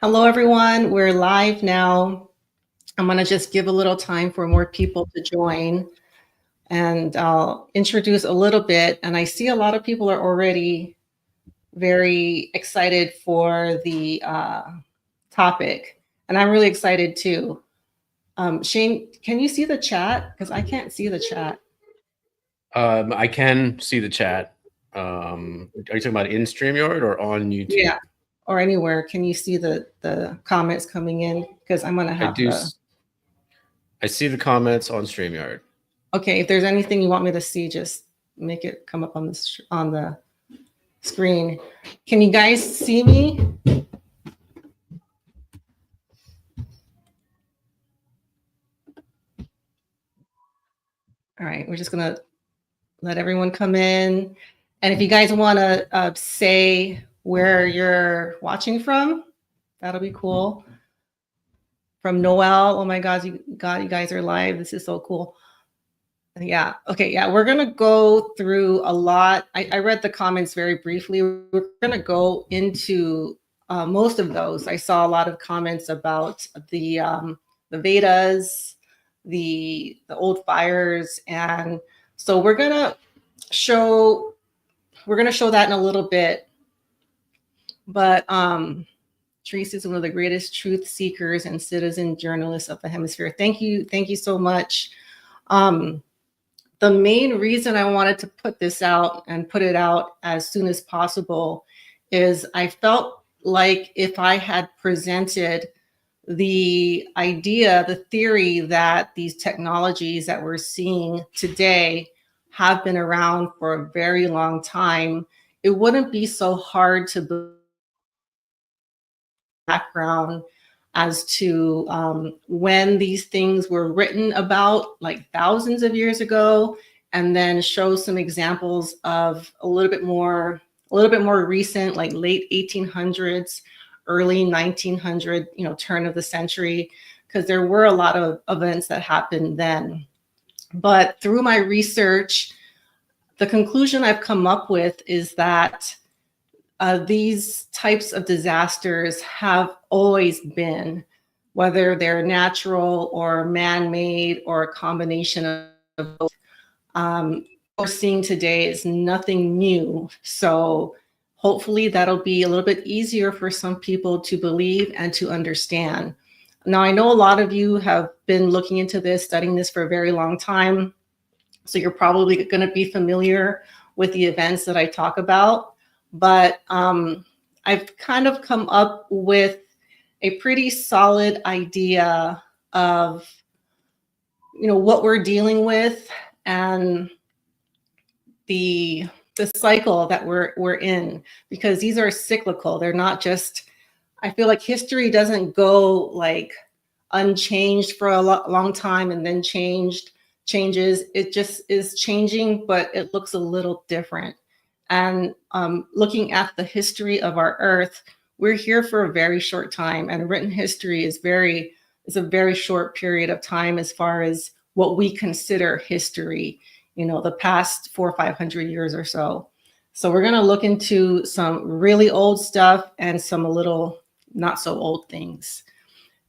Hello, everyone. We're live now. I'm going to just give a little time for more people to join, and I'll introduce a little bit. And I see a lot of people are already very excited for the topic, and I'm really excited too. Shane, can you see the chat? Because I can't see the chat. I can see the chat. Are you talking about in StreamYard or on YouTube? Yeah, or anywhere. Can you see the comments coming in? Because I'm going to have the. I see the comments on StreamYard. Okay, if there's anything you want me to see, just make it come up on the screen. Can you guys see me? All right, we're just gonna let everyone come in. And if you guys want to say where you're watching from, that'll be cool. From Noel, oh my God, you guys are live. This is so cool. Yeah, okay, yeah, we're gonna go through a lot. I read the comments very briefly. We're gonna go into most of those. I saw a lot of comments about the Vedas, the old fires, and so we're gonna show that in a little bit. But Therese is one of the greatest truth seekers and citizen journalists of the hemisphere. Thank you so much. The main reason I wanted to put this out and put it out as soon as possible is I felt like if I had presented the idea, the theory that these technologies that we're seeing today have been around for a very long time, it wouldn't be so hard to build background as to when these things were written about, like thousands of years ago, and then show some examples of a little bit more recent, like late 1800s, early 1900, turn of the century, because there were a lot of events that happened then. But through my research, the conclusion I've come up with is that these types of disasters have always been, whether they're natural or man-made or a combination of both. What we're seeing today is nothing new. So hopefully that'll be a little bit easier for some people to believe and to understand. Now, I know a lot of you have been looking into this, studying this for a very long time. So you're probably going to be familiar with the events that I talk about. But I've kind of come up with a pretty solid idea of, what we're dealing with and the cycle that we're in, because these are cyclical. They're not just, I feel like history doesn't go like unchanged for a long time and then changes. It just is changing, but it looks a little different. And looking at the history of our Earth, we're here for a very short time, and written history is a very short period of time as far as what we consider history. The past 400 or 500 years or so. So we're going to look into some really old stuff and some a little not so old things.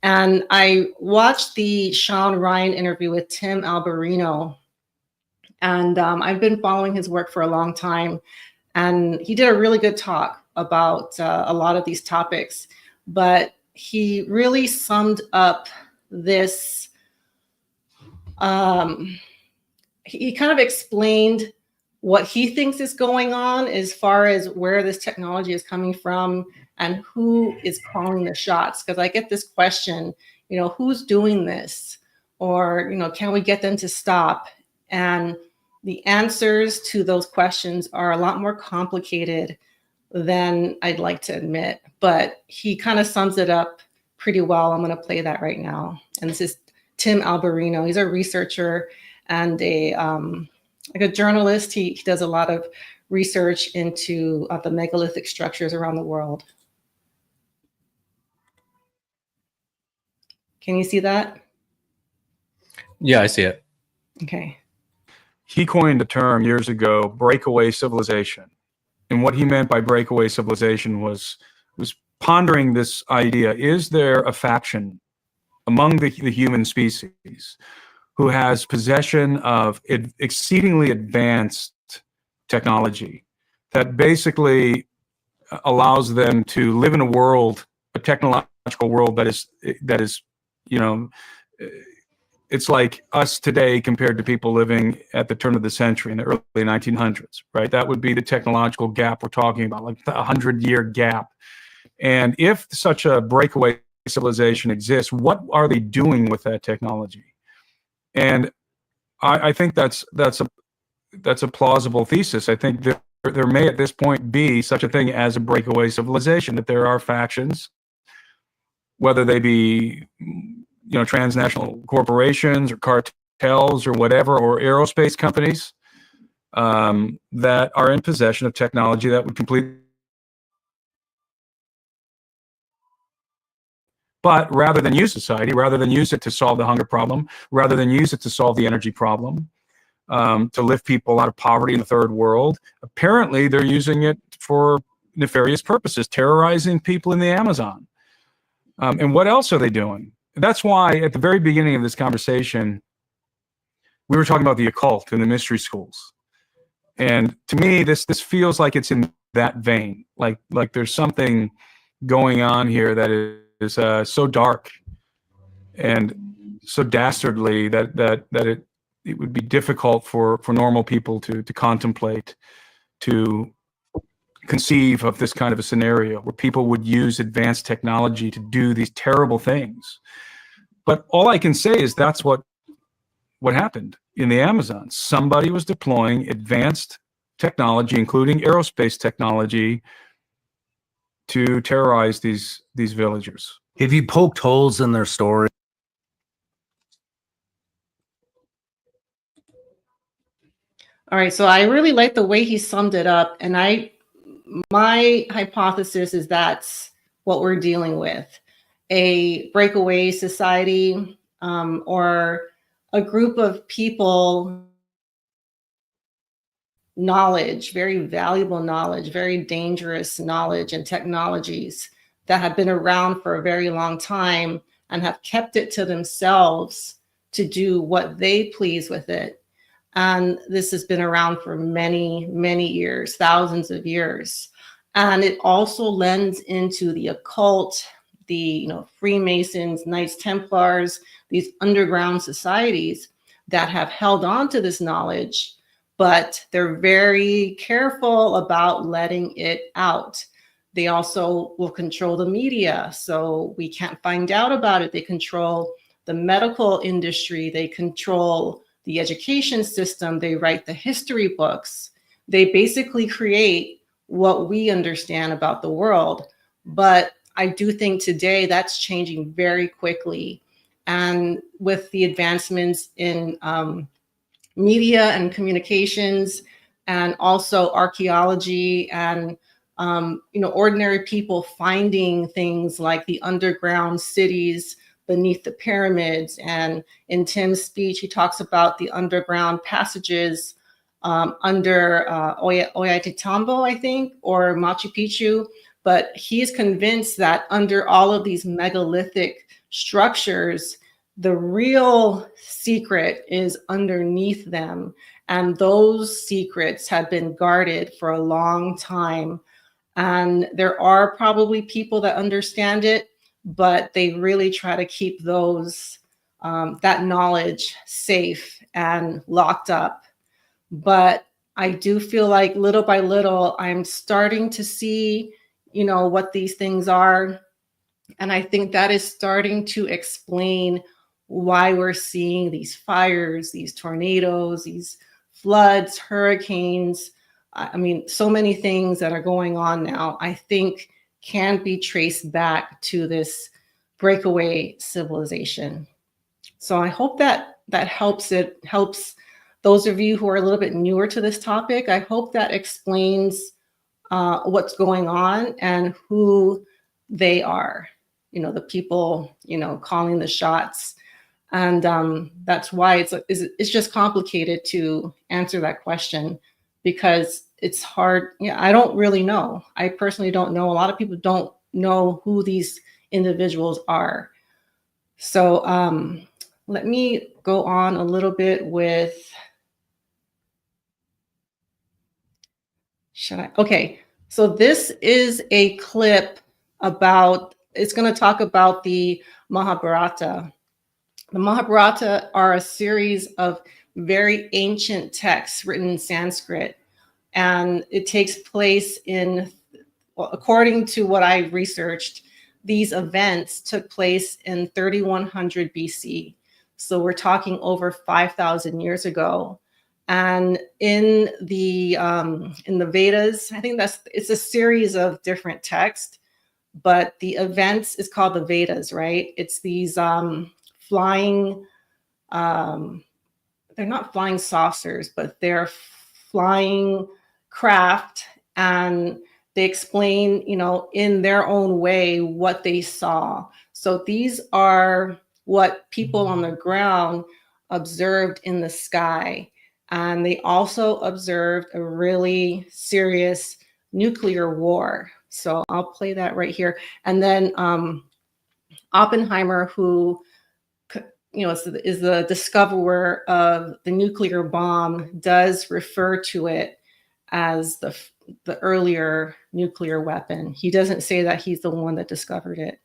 And I watched the Sean Ryan interview with Tim Alberino, and I've been following his work for a long time. And he did a really good talk about a lot of these topics, but he really summed up this. He kind of explained what he thinks is going on as far as where this technology is coming from and who is calling the shots. Because I get this question, who's doing this? Or, can we get them to stop? And the answers to those questions are a lot more complicated than I'd like to admit. But he kind of sums it up pretty well. I'm going to play that right now. And this is Tim Alberino. He's a researcher and a journalist. He does a lot of research into the megalithic structures around the world. Can you see that? Yeah, I see it. Okay. He coined the term years ago, breakaway civilization. And what he meant by breakaway civilization was pondering this idea: is there a faction among the human species who has possession of exceedingly advanced technology that basically allows them to live in a world, a technological world that is, you know, it's like us today compared to people living at the turn of the century in the early 1900s, right? That would be the technological gap we're talking about, like the 100-year gap. And if such a breakaway civilization exists, what are they doing with that technology? And I think that's a plausible thesis. I think there may at this point be such a thing as a breakaway civilization, that there are factions, whether they be, transnational corporations or cartels or whatever, or aerospace companies, that are in possession of technology that would complete. But rather than use society, rather than use it to solve the hunger problem, rather than use it to solve the energy problem, to lift people out of poverty in the third world, apparently they're using it for nefarious purposes, terrorizing people in the Amazon. And what else are they doing? That's why at the very beginning of this conversation, we were talking about the occult and the mystery schools. And to me, this feels like it's in that vein. Like there's something going on here that is so dark and so dastardly that it would be difficult for normal people to contemplate, to conceive of this kind of a scenario where people would use advanced technology to do these terrible things. But all I can say is that's what happened in the Amazon. Somebody was deploying advanced technology, including aerospace technology, to terrorize these villagers. Have you poked holes in their story? All right, so I really like the way he summed it up, and my hypothesis is that's what we're dealing with: a breakaway society, or a group of people, knowledge, very valuable knowledge, very dangerous knowledge and technologies that have been around for a very long time and have kept it to themselves to do what they please with it. And this has been around for many, many years, thousands of years. And it also lends into the occult, the Freemasons, Knights Templars, these underground societies that have held on to this knowledge, but they're very careful about letting it out. They also will control the media, so we can't find out about it. They control the medical industry. They control the education system. They write the history books. They basically create what we understand about the world. But I do think today that's changing very quickly. And with the advancements in media and communications, and also archaeology, and ordinary people finding things like the underground cities beneath the pyramids. And in Tim's speech, he talks about the underground passages under Ollantaytambo, I think, or Machu Picchu. But he's convinced that under all of these megalithic structures, the real secret is underneath them. And those secrets have been guarded for a long time. And there are probably people that understand it, but they really try to keep those that knowledge safe and locked up. But I do feel like little by little, I'm starting to see, what these things are. And I think that is starting to explain why we're seeing these fires, these tornadoes, these floods, hurricanes. I mean, so many things that are going on now, I think can be traced back to this breakaway civilization. So I hope that helps those of you who are a little bit newer to this topic. I hope that explains what's going on and who they are, the people, calling the shots. And that's why it's just complicated to answer that question, because it's hard. I don't really know. I personally don't know. A lot of people don't know who these individuals are. So let me go on a little bit with, okay. So this is a clip about, it's going to talk about the Mahabharata. The Mahabharata are a series of very ancient texts written in Sanskrit, and it takes place in, well, according to what I researched, these events took place in 3100 BC. So we're talking over 5,000 years ago. And in the Vedas, I think it's a series of different texts, but the events is called the Vedas, right? It's these flying, they're not flying saucers, but they're flying craft, and they explain, in their own way what they saw. So these are what people on the ground observed in the sky. And they also observed a really serious nuclear war. So I'll play that right here. And then Oppenheimer, who is the discoverer of the nuclear bomb, does refer to it as the earlier nuclear weapon. He doesn't say that he's the one that discovered it.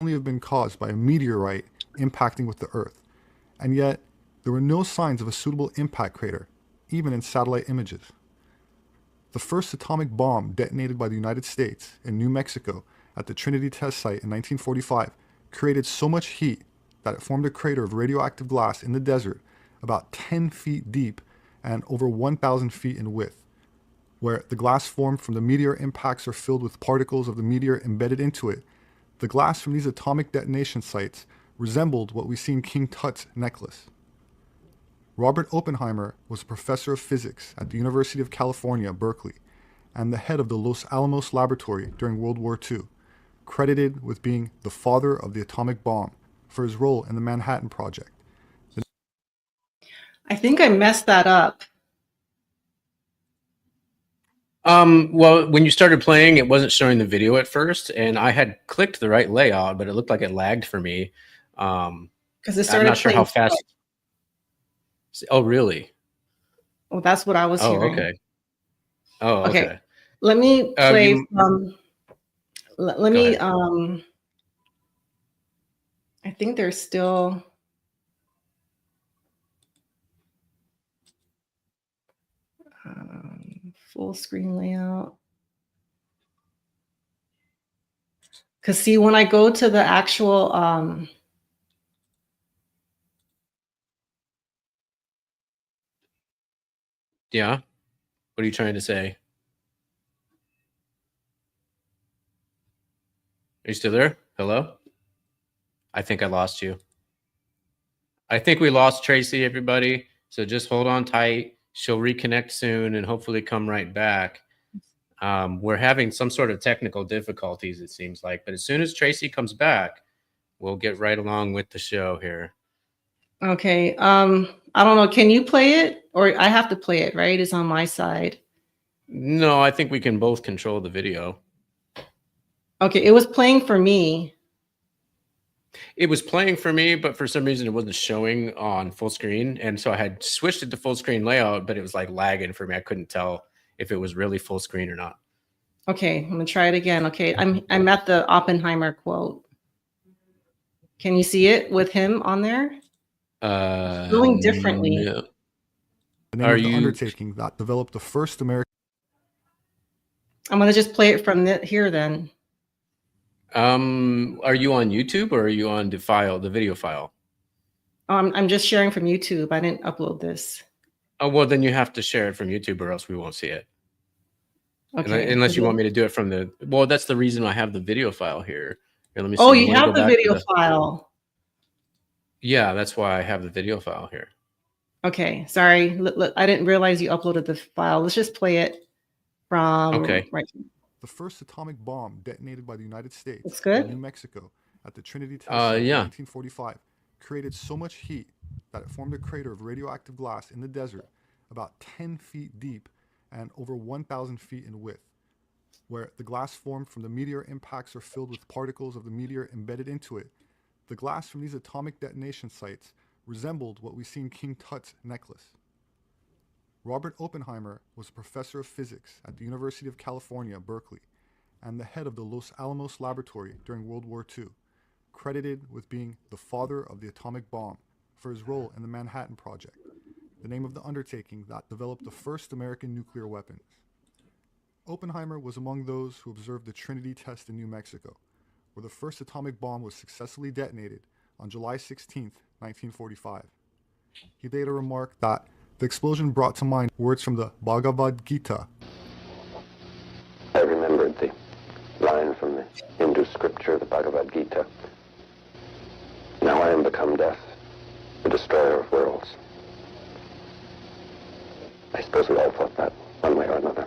Only have been caused by a meteorite impacting with the Earth, and yet there were no signs of a suitable impact crater, even in satellite images. The first atomic bomb detonated by the United States in New Mexico at the Trinity test site in 1945 created so much heat that it formed a crater of radioactive glass in the desert about 10 feet deep and over 1,000 feet in width, where the glass formed from the meteor impacts are filled with particles of the meteor embedded into it. The glass from these atomic detonation sites resembled what we see in King Tut's necklace. Robert Oppenheimer was a professor of physics at the University of California, Berkeley, and the head of the Los Alamos laboratory during World War II, credited with being the father of the atomic bomb for his role in the Manhattan Project. I think I messed that up. Well, when you started playing, it wasn't showing the video at first, and I had clicked the right layout, but it looked like it lagged for me. Because it I'm started not sure how playing. fast. Oh, really? Well, that's what I was Oh, hearing. okay. Oh, Okay. okay. Let me play You from, let go me, ahead. I think there's still, full screen layout. Because see, when I go to the actual, Yeah. What are you trying to say? Are you still there? Hello? I think I lost you. I think we lost Tracy, everybody. So just hold on tight. She'll reconnect soon and hopefully come right back. We're having some sort of technical difficulties, it seems like. But as soon as Tracy comes back, we'll get right along with the show here. okay. I don't know. Can you play it? Or I have to play it, right? It's on my side. No, I think we can both control the video. Okay, it was playing for me. It was playing for me, but for some reason it wasn't showing on full screen. And so I had switched it to full screen layout, but it was like lagging for me. I couldn't tell if it was really full screen or not. Okay, I'm gonna try it again. Okay, I'm at the Oppenheimer quote. Can you see it with him on there? Going differently. No. The name of the undertaking that developed the first American. I'm gonna just play it from here then. Are you on YouTube or are you on the video file? I'm just sharing from YouTube. I didn't upload this. Oh, well, then you have to share it from YouTube or else we won't see it. Okay. Unless you want me to do it from the, well, that's the reason I have the video file here. Here, let me see. Oh, You you want to have go the back to video the, file. yeah, that's why I have the video file here. Okay, sorry. I didn't realize you uploaded the file. Let's just play it from Okay. right. The first atomic bomb detonated by the United States That's in good. New Mexico at the Trinity Test Site in Yeah. 1945 created so much heat that it formed a crater of radioactive glass in the desert about 10 feet deep and over 1,000 feet in width, where the glass formed from the meteor impacts are filled with particles of the meteor embedded into it. The glass from these atomic detonation sites resembled what we see in King Tut's necklace. Robert Oppenheimer was a professor of physics at the University of California, Berkeley, and the head of the Los Alamos laboratory during World War II, credited with being the father of the atomic bomb for his role in the Manhattan Project, the name of the undertaking that developed the first American nuclear weapons. Oppenheimer was among those who observed the Trinity test in New Mexico, where the first atomic bomb was successfully detonated on July 16, 1945. He later remarked that the explosion brought to mind words from the Bhagavad Gita. I remembered the line from the Hindu scripture, the Bhagavad Gita. Now I am become death, the destroyer of worlds. I suppose we all thought that, one way or another.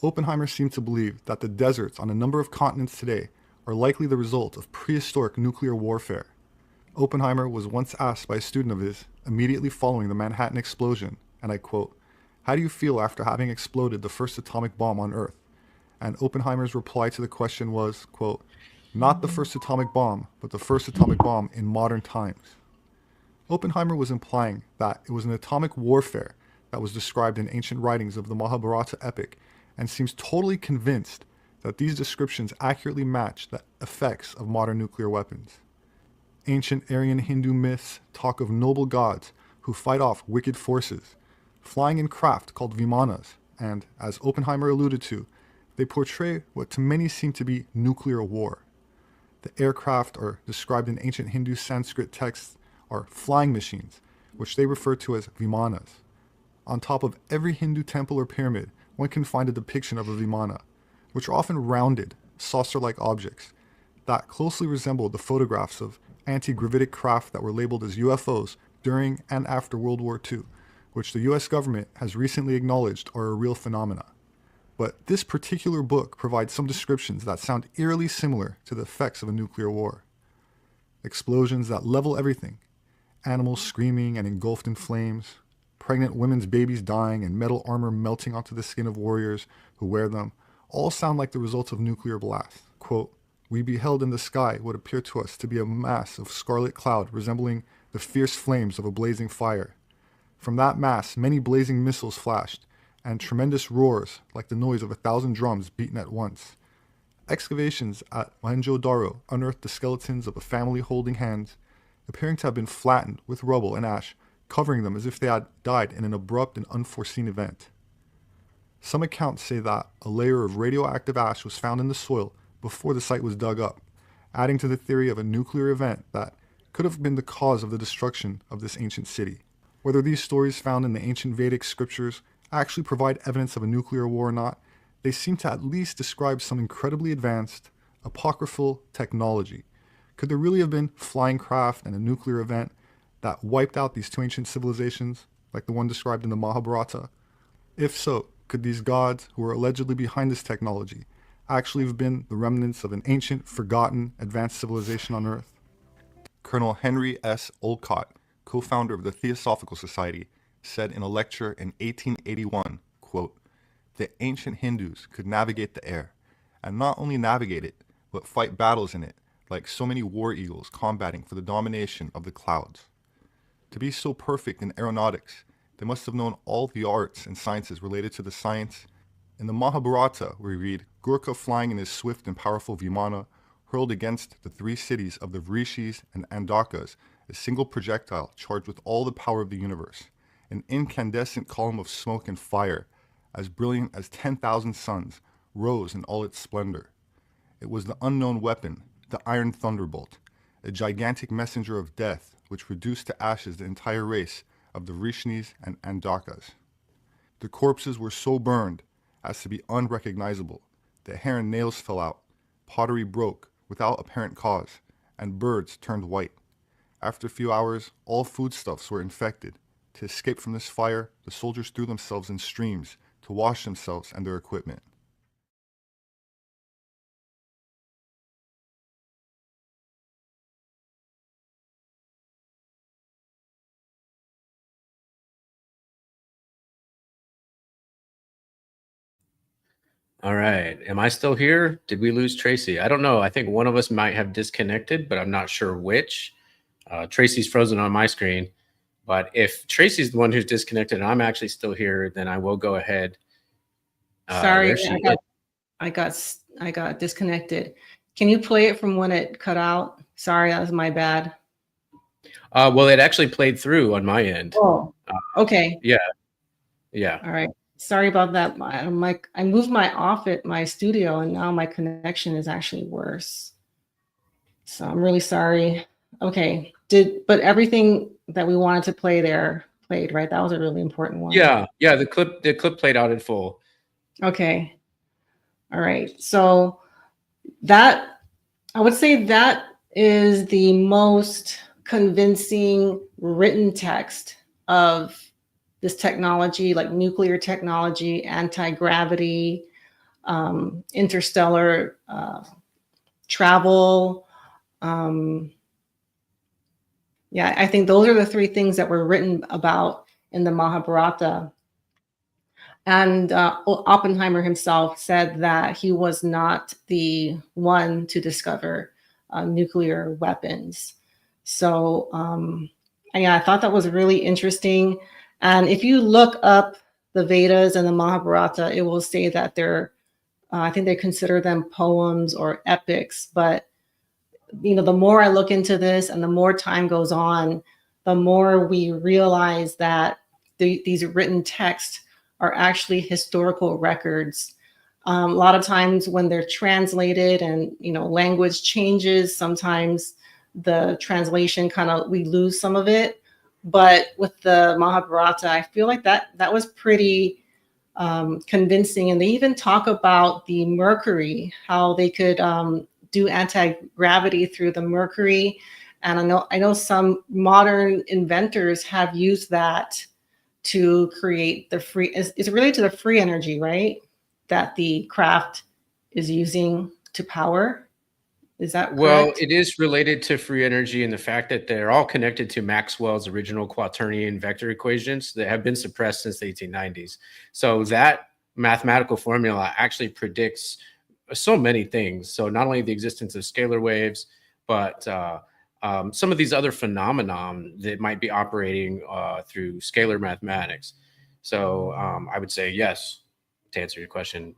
Oppenheimer seemed to believe that the deserts on a number of continents today are likely the result of prehistoric nuclear warfare. Oppenheimer was once asked by a student of his, immediately following the Manhattan explosion, and I quote, "How do you feel after having exploded the first atomic bomb on Earth?" And Oppenheimer's reply to the question was, quote, "Not the first atomic bomb, but the first atomic bomb in modern times." Oppenheimer was implying that it was an atomic warfare that was described in ancient writings of the Mahabharata epic, and seems totally convinced that these descriptions accurately match the effects of modern nuclear weapons. Ancient Aryan Hindu myths talk of noble gods who fight off wicked forces, flying in craft called vimanas, and, as Oppenheimer alluded to, they portray what to many seem to be nuclear war. The aircraft are described in ancient Hindu Sanskrit texts are flying machines, which they refer to as vimanas. On top of every Hindu temple or pyramid, one can find a depiction of a vimana, which are often rounded, saucer-like objects that closely resemble the photographs of anti-gravitic craft that were labeled as UFOs during and after World War II, which the US government has recently acknowledged are a real phenomena. But this particular book provides some descriptions that sound eerily similar to the effects of a nuclear war. Explosions that level everything, animals screaming and engulfed in flames, pregnant women's babies dying and metal armor melting onto the skin of warriors who wear them, all sound like the results of nuclear blasts. Quote, "We beheld in the sky what appeared to us to be a mass of scarlet cloud resembling the fierce flames of a blazing fire. From that mass many blazing missiles flashed, and tremendous roars like the noise of 1,000 drums beaten at once. Excavations at Mohenjo-Daro unearthed the skeletons of a family holding hands, appearing to have been flattened with rubble and ash, covering them as if they had died in an abrupt and unforeseen event. Some accounts say that a layer of radioactive ash was found in the soil before the site was dug up, adding to the theory of a nuclear event that could have been the cause of the destruction of this ancient city. Whether these stories found in the ancient Vedic scriptures actually provide evidence of a nuclear war or not, they seem to at least describe some incredibly advanced, apocryphal technology. Could there really have been flying craft and a nuclear event that wiped out these two ancient civilizations, like the one described in the Mahabharata? If so, could these gods, who are allegedly behind this technology, actually have been the remnants of an ancient, forgotten, advanced civilization on Earth? Colonel Henry S. Olcott, co-founder of the Theosophical Society, said in a lecture in 1881, quote, "The ancient Hindus could navigate the air, and not only navigate it, but fight battles in it, like so many war eagles combating for the domination of the clouds. To be so perfect in aeronautics, they must have known all the arts and sciences related to the science. In the Mahabharata, we read, Gurkha flying in his swift and powerful Vimana, hurled against the three cities of the Vrishis and Andakas a single projectile charged with all the power of the universe, an incandescent column of smoke and fire, as brilliant as 10,000 suns, rose in all its splendor. It was the unknown weapon, the iron thunderbolt, a gigantic messenger of death which reduced to ashes the entire race of the Vrishnis and Andakas." The corpses were so burned as to be unrecognizable. The hair and nails fell out, pottery broke without apparent cause, and birds turned white. After a few hours, all foodstuffs were infected. To escape from this fire, the soldiers threw themselves in streams to wash themselves and their equipment. All right. Am I still here? Did we lose Tracy? I don't know. I think one of us might have disconnected, but I'm not sure which. Tracy's frozen on my screen. But if Tracy's the one who's disconnected and I'm actually still here, then I will go ahead. Sorry, There she is. I got disconnected. Can you play it from when it cut out? Sorry, that was my bad. Well, it actually played through on my end. Oh, okay. Yeah. Yeah. All right. Sorry about that. I moved my studio, and now my connection is actually worse. So I'm really sorry. Okay. But everything that we wanted to play there played, right? That was a really important one. Yeah. Yeah. The clip played out in full. Okay. All right. So that, I would say that is the most convincing written text of this technology, like nuclear technology, anti-gravity, interstellar travel. Yeah, I think those are the three things that were written about in the Mahabharata. And Oppenheimer himself said that he was not the one to discover nuclear weapons. So, yeah, I thought that was really interesting. And if you look up the Vedas and the Mahabharata, it will say that I think they consider them poems or epics. But the more I look into this and the more time goes on, the more we realize that these written texts are actually historical records. A lot of times when they're translated and language changes, sometimes the translation we lose some of it. But with the Mahabharata, I feel like that was pretty convincing. And they even talk about the mercury, how they could do anti-gravity through the mercury. And I know some modern inventors have used that to create the free, it's related to the free energy, right? That the craft is using to power. Is that correct? Well, it is related to free energy and the fact that they're all connected to Maxwell's original quaternion vector equations that have been suppressed since the 1890s. So that mathematical formula actually predicts so many things. So not only the existence of scalar waves, but some of these other phenomenon that might be operating through scalar mathematics. So I would say yes, to answer your question.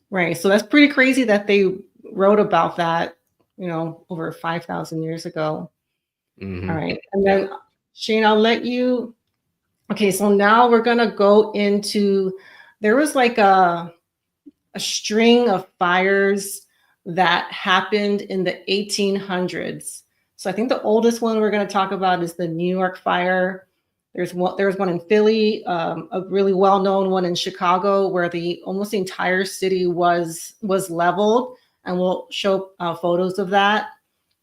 Right. So that's pretty crazy that they wrote about that, over 5,000 years ago. Mm-hmm. All right. And then Shane, I'll let you. Okay. So now we're going to go into, there was like a string of fires that happened in the 1800s. So I think the oldest one we're going to talk about is the New York fire. There was one in Philly, a really well-known one in Chicago, where almost the entire city was leveled, and we'll show photos of that.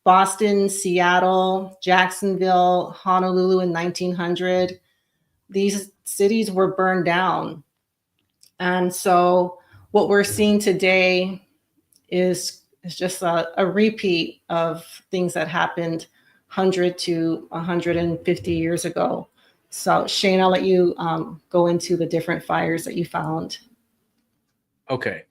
Boston, Seattle, Jacksonville, Honolulu in 1900. These cities were burned down, and so what we're seeing today is just a repeat of things that happened 100 to 150 years ago. So Shane, I'll let you go into the different fires that you found. Okay.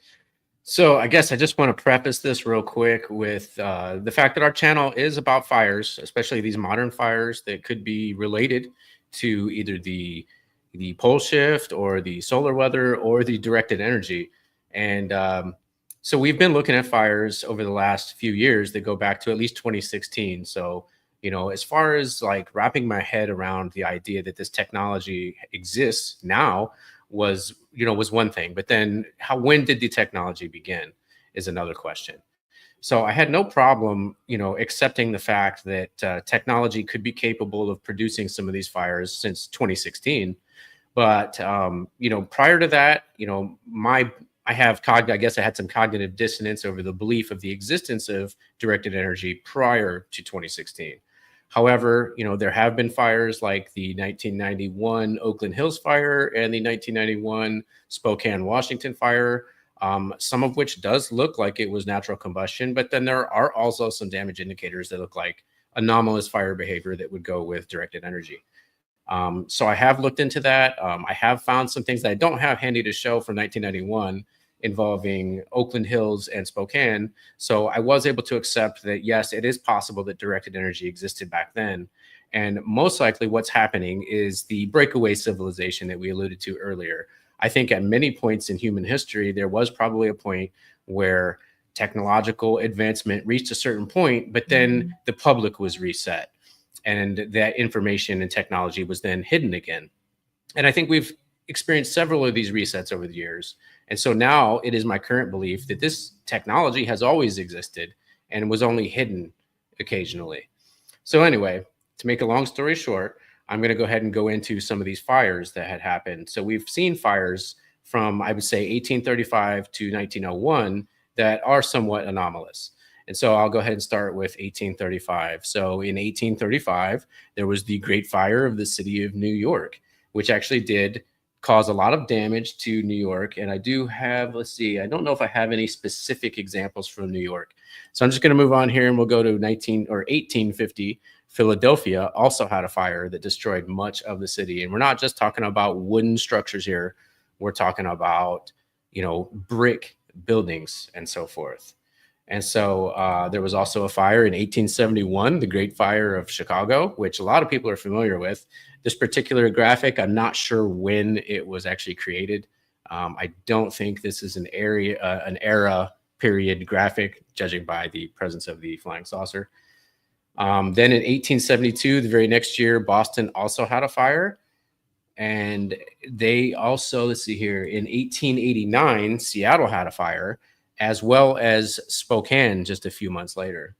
So I guess I just want to preface this real quick with the fact that our channel is about fires, especially these modern fires that could be related to either the pole shift or the solar weather or the directed energy. And so we've been looking at fires over the last few years that go back to at least 2016. So, as far as like wrapping my head around the idea that this technology exists now was one thing, but then when did the technology begin is another question. So I had no problem, accepting the fact that technology could be capable of producing some of these fires since 2016. But prior to that, I guess I had some cognitive dissonance over the belief of the existence of directed energy prior to 2016. However, there have been fires like the 1991 Oakland Hills fire and the 1991 Spokane, Washington fire, some of which does look like it was natural combustion, but then there are also some damage indicators that look like anomalous fire behavior that would go with directed energy. So I have looked into that. I have found some things that I don't have handy to show from 1991 involving Oakland Hills and Spokane. So I was able to accept that, yes, it is possible that directed energy existed back then. And most likely what's happening is the breakaway civilization that we alluded to earlier. I think at many points in human history, there was probably a point where technological advancement reached a certain point, but then the public was reset. And that information and technology was then hidden again. And I think we've experienced several of these resets over the years. And so now it is my current belief that this technology has always existed and was only hidden occasionally. So anyway, to make a long story short, I'm going to go ahead and go into some of these fires that had happened. So we've seen fires from, I would say, 1835 to 1901 that are somewhat anomalous. And so I'll go ahead and start with 1835. So in 1835, there was the Great Fire of the city of New York, which actually did cause a lot of damage to New York. And I do have, let's see, I don't know if I have any specific examples from New York. So I'm just going to move on here and we'll go to 1850. Philadelphia also had a fire that destroyed much of the city. And we're not just talking about wooden structures here. We're talking about, brick buildings and so forth. And so there was also a fire in 1871, the Great Fire of Chicago, which a lot of people are familiar with. This particular graphic, I'm not sure when it was actually created. I don't think this is an era period graphic, judging by the presence of the flying saucer. Then in 1872, the very next year, Boston also had a fire. And they also, let's see here, in 1889, Seattle had a fire, as well as Spokane just a few months later.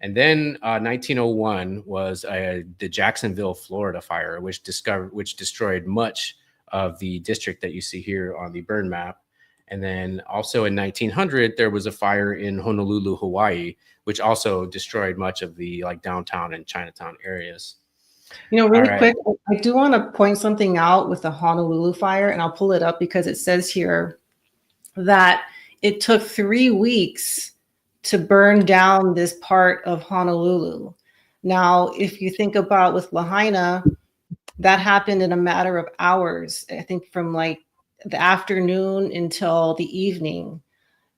And then 1901 was the Jacksonville, Florida fire, which destroyed much of the district that you see here on the burn map. And then also in 1900, there was a fire in Honolulu, Hawaii, which also destroyed much of the downtown and Chinatown areas. Really quick, I do want to point something out with the Honolulu fire, and I'll pull it up because it says here that it took 3 weeks to burn down this part of Honolulu. Now, if you think about with Lahaina, that happened in a matter of hours, I think from the afternoon until the evening.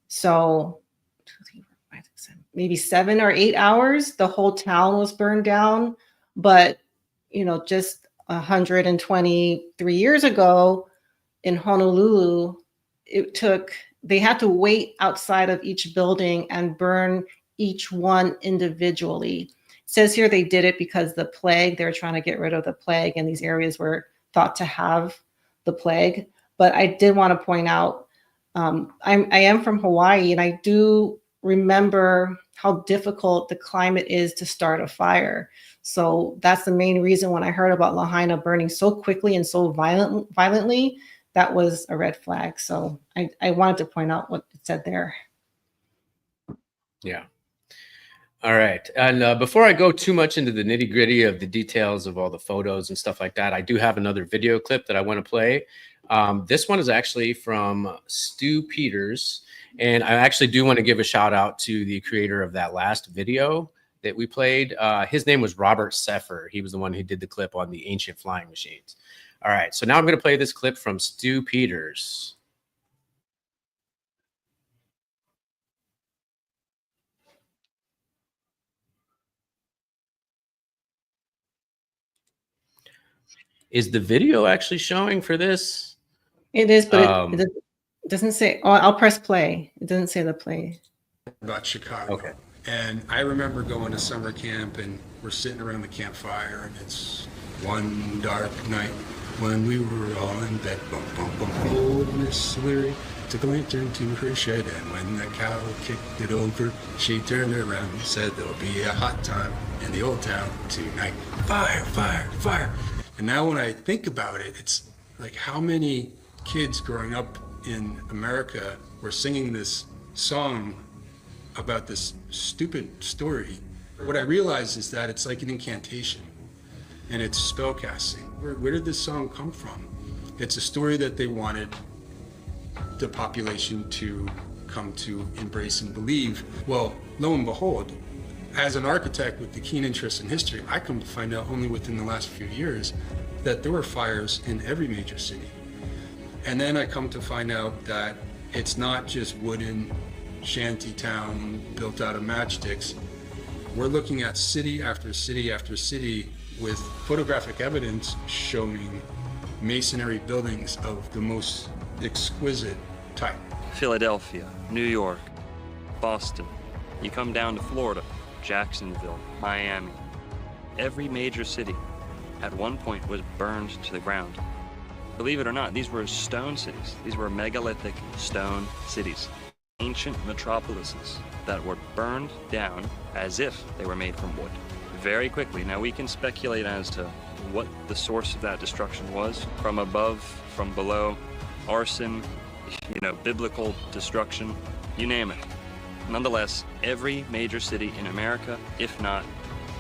So maybe 7 or 8 hours, the whole town was burned down. But, just 123 years ago in Honolulu, they had to wait outside of each building and burn each one individually. It says here they did it because the plague, they were trying to get rid of the plague, and these areas were thought to have the plague. But I did want to point out, I am from Hawaii, and I do remember how difficult the climate is to start a fire. So that's the main reason when I heard about Lahaina burning so quickly and so violently, that was a red flag. So I wanted to point out what it said there. Yeah. All right. And before I go too much into the nitty gritty of the details of all the photos and stuff like that, I do have another video clip that I want to play. This one is actually from Stu Peters. And I actually do want to give a shout out to the creator of that last video that we played. His name was Robert Seffer. He was the one who did the clip on the ancient flying machines. All right, so now I'm going to play this clip from Stu Peters. Is the video actually showing for this? It is, but it doesn't say. Oh, I'll press play. It doesn't say the play. About Chicago. Okay. And I remember going to summer camp, and we're sitting around the campfire, and it's one dark night when we were all in bed. Bum, bum, bum. Old Miss Leary took a lantern to her shed, and when the cow kicked it over, she turned around and said, "There'll be a hot time in the old town tonight. Fire, fire, fire." And now when I think about it, it's Like, how many kids growing up in America were singing this song about this stupid story? What I realized is that it's like an incantation, and it's spell casting. Where did this song come from? It's a story that they wanted the population to come to embrace and believe. Well, lo and behold, as an architect with the keen interest in history, I come to find out only within the last few years that there were fires in every major city. And then I come to find out that it's not just wooden shanty town built out of matchsticks. We're looking at city after city after city with photographic evidence showing masonry buildings of the most exquisite type. Philadelphia, New York, Boston. You come down to Florida, Jacksonville, Miami. Every major city at one point was burned to the ground. Believe it or not, these were stone cities. These were megalithic stone cities. Ancient metropolises that were burned down as if they were made from wood. Very quickly. Now we can speculate as to what the source of that destruction was. From above, from below, arson, biblical destruction, you name it. Nonetheless, every major city in America, if not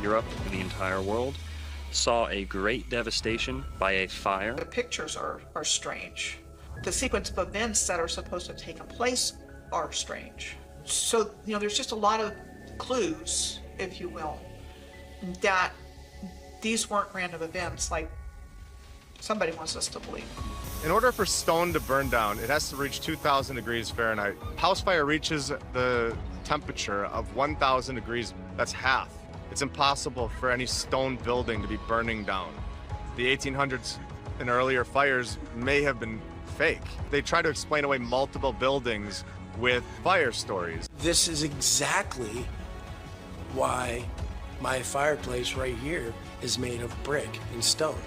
Europe and the entire world, saw a great devastation by a fire. The pictures are strange. The sequence of events that are supposed to have taken place are strange. So, there's just a lot of clues, if you will, that these weren't random events like somebody wants us to believe. In order for stone to burn down, it has to reach 2,000 degrees Fahrenheit. House fire reaches the temperature of 1,000 degrees. That's half. It's impossible for any stone building to be burning down. The 1800s and earlier fires may have been fake. They try to explain away multiple buildings with fire stories. This is exactly why my fireplace right here is made of brick and stone,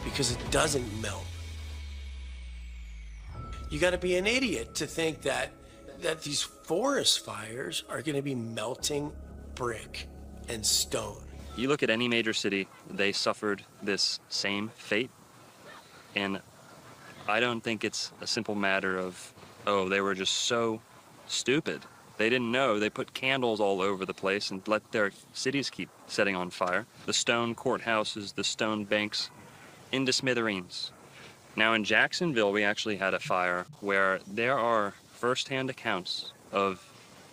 because it doesn't melt. You got to be an idiot to think that these forest fires are going to be melting brick and stone. You look at any major city, they suffered this same fate. And I don't think it's a simple matter of, oh, they were just so stupid. They didn't know. They put candles all over the place and let their cities keep setting on fire. The stone courthouses, the stone banks, into smithereens. Now in Jacksonville, we actually had a fire where there are first-hand accounts of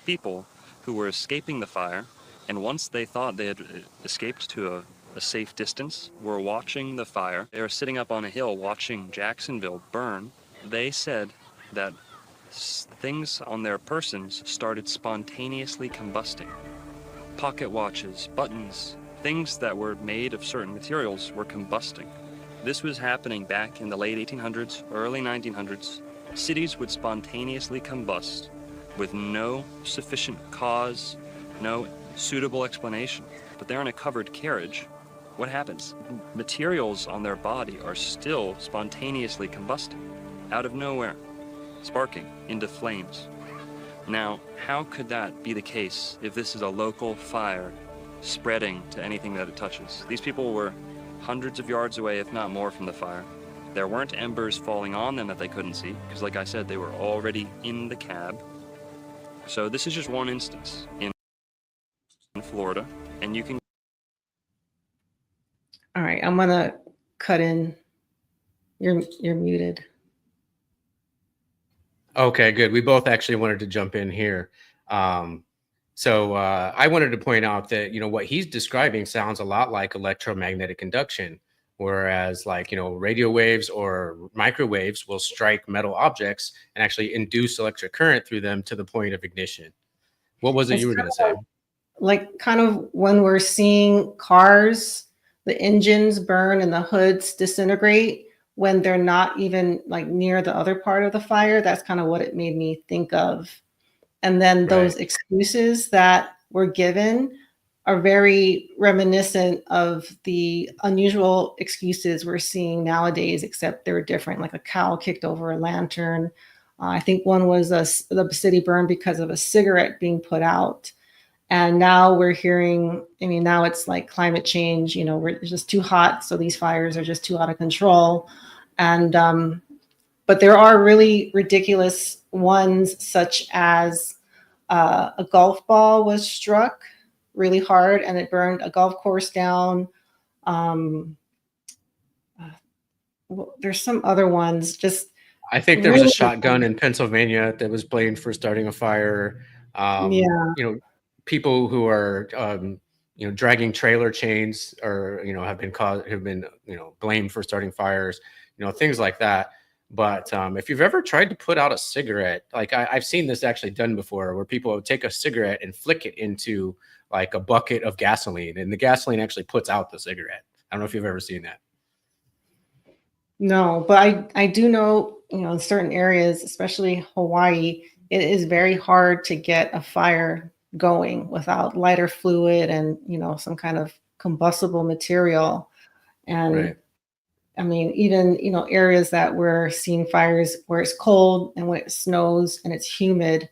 people who were escaping the fire, and once they thought they had escaped to a safe distance, were watching the fire. They were sitting up on a hill watching Jacksonville burn. They said that things on their persons started spontaneously combusting. Pocket watches, buttons, things that were made of certain materials were combusting. This was happening back in the late 1800s, early 1900s. Cities would spontaneously combust with no sufficient cause, no suitable explanation. But they're in a covered carriage. What happens? Materials on their body are still spontaneously combusting, out of nowhere, sparking into flames. Now, how could that be the case if this is a local fire spreading to anything that it touches? These people were hundreds of yards away, if not more, from the fire. There weren't embers falling on them that they couldn't see, because like I said, they were already in the cab. So this is just one instance in Florida, and you can... All right, I'm gonna cut in. You're muted. Okay, good. We both actually wanted to jump in here. So I wanted to point out that, what he's describing sounds a lot like electromagnetic induction, whereas radio waves or microwaves will strike metal objects and actually induce electric current through them to the point of ignition. What was it you were going to say? Like kind of when we're seeing cars, the engines burn and the hoods disintegrate when they're not even near the other part of the fire. That's kind of what it made me think of. And then those excuses that were given are very reminiscent of the unusual excuses we're seeing nowadays, except they're different, like a cow kicked over a lantern. I think one was the city burned because of a cigarette being put out. And now we're hearing, now it's like climate change, it's just too hot. So these fires are just too out of control. And but there are really ridiculous ones, such as a golf ball was struck really hard and it burned a golf course down. There's some other ones. Just I think there was a really, shotgun in Pennsylvania that was blamed for starting a fire. yeah. You know, people who are you know, dragging trailer chains, or you know, have been you know, blamed for starting fires. You know, things like that. But if you've ever tried to put out a cigarette, like I've seen this actually done before, where people would take a cigarette and flick it into like a bucket of gasoline, and the gasoline actually puts out the cigarette. I don't know if you've ever seen that. No, but I do know, you know, in certain areas, especially Hawaii, it is very hard to get a fire going without lighter fluid and, you know, some kind of combustible material. And Right. I mean, even, you know, areas that we're seeing fires where it's cold and when it snows and it's humid,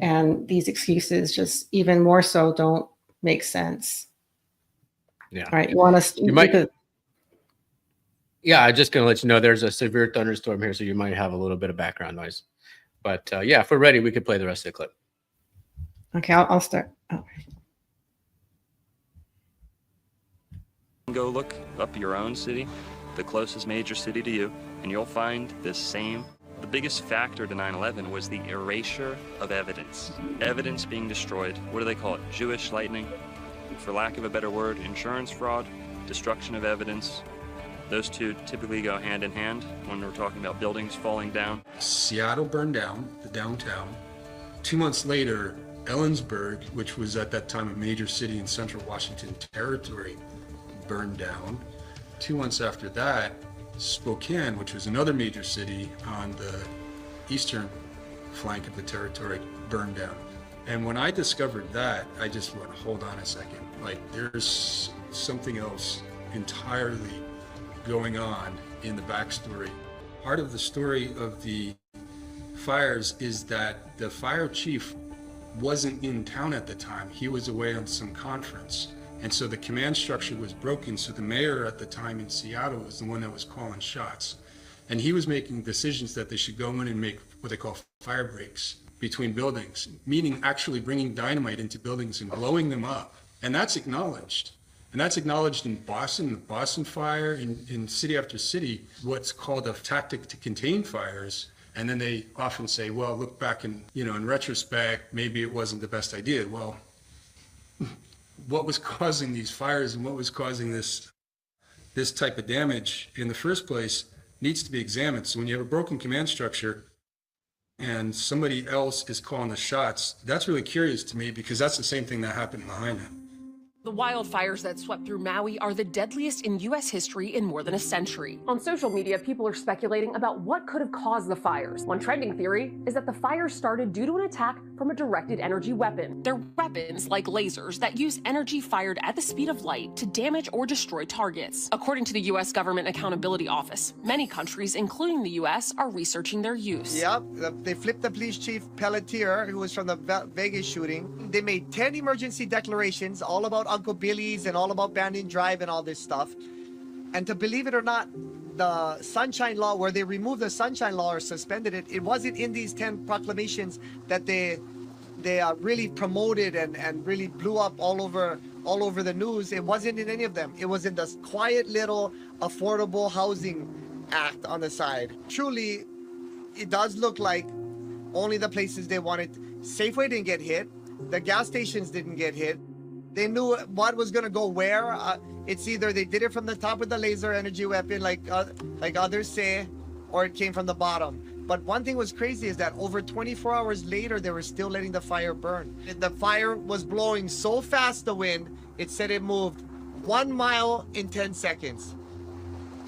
and these excuses just even more so don't make sense. Yeah. All right. You want us, You might. because Yeah, I'm just going to let you know there's a severe thunderstorm here, so you might have a little bit of background noise. But yeah, if we're ready, we could play the rest of the clip. okay, I'll start. Oh. Go look up your own city, the closest major city to you, and you'll find this same. The biggest factor to 9/11 was the erasure of evidence. Evidence being destroyed. What do they call it? Jewish lightning? For lack of a better word, insurance fraud, destruction of evidence. Those two typically go hand in hand when we're talking about buildings falling down. Seattle burned down, the downtown. 2 months later, Ellensburg, which was at that time a major city in central Washington territory, burned down. 2 months after that, Spokane, which was another major city on the eastern flank of the territory, burned down. And when I discovered that, I just went, hold on a second. Like, there's something else entirely going on in the backstory. Part of the story of the fires is that the fire chief wasn't in town at the time. He was away on some conference. And so the command structure was broken. So the mayor at the time in Seattle was the one that was calling shots. And he was making decisions that they should go in and make what they call fire breaks between buildings, meaning actually bringing dynamite into buildings and blowing them up. And that's acknowledged. And that's acknowledged in Boston, the Boston fire, in city after city, what's called a tactic to contain fires. And then they often say, well, look back in, you know, in retrospect, maybe it wasn't the best idea. Well, what was causing these fires and what was causing this type of damage in the first place needs to be examined. So when you have a broken command structure and somebody else is calling the shots, that's really curious to me, because that's the same thing that happened in Lahaina. The wildfires that swept through Maui are the deadliest in U.S. history in more than a century. On social media, people are speculating about what could have caused the fires. One trending theory is that the fires started due to an attack from a directed energy weapon. They're weapons like lasers that use energy fired at the speed of light to damage or destroy targets. According to the U.S. Government Accountability Office, many countries, including the U.S., are researching their use. Yep, they flipped the police chief Pelletier, who was from the Vegas shooting. They made 10 emergency declarations all about Uncle Billy's and all about Banyan Drive and all this stuff. And to believe it or not, the Sunshine Law, where they removed the Sunshine Law or suspended it, it wasn't in these 10 proclamations that they really promoted and really blew up all over the news. It wasn't in any of them. It was in this quiet little Affordable Housing Act on the side. Truly, it does look like only the places they wanted. Safeway didn't get hit. The gas stations didn't get hit. They knew what was going to go where. It's either they did it from the top with the laser energy weapon, like others say, or it came from the bottom. But one thing was crazy is that over 24 hours later, they were still letting the fire burn. The fire was blowing so fast, the wind, it said it moved 1 mile in 10 seconds.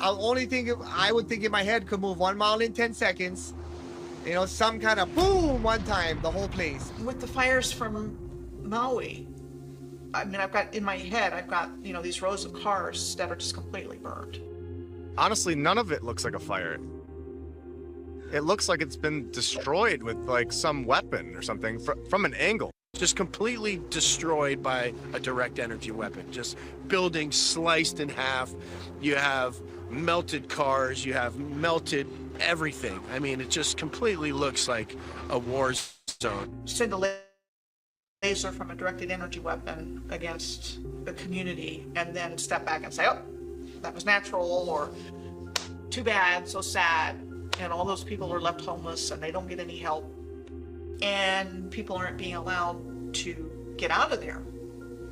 I would think in my head could move 1 mile in 10 seconds. You know, some kind of boom one time, the whole place. With the fires from Maui, I mean, in my head, you know, these rows of cars that are just completely burned. Honestly, none of it looks like a fire. It looks like it's been destroyed with like some weapon or something from an angle. Just completely destroyed by a direct energy weapon. Just buildings sliced in half. You have melted cars, you have melted everything. I mean, it just completely looks like a war zone. Send a laser from a directed energy weapon against the community and then step back and say, oh, that was natural, or too bad, so sad. And all those people are left homeless and they don't get any help. And people aren't being allowed to get out of there.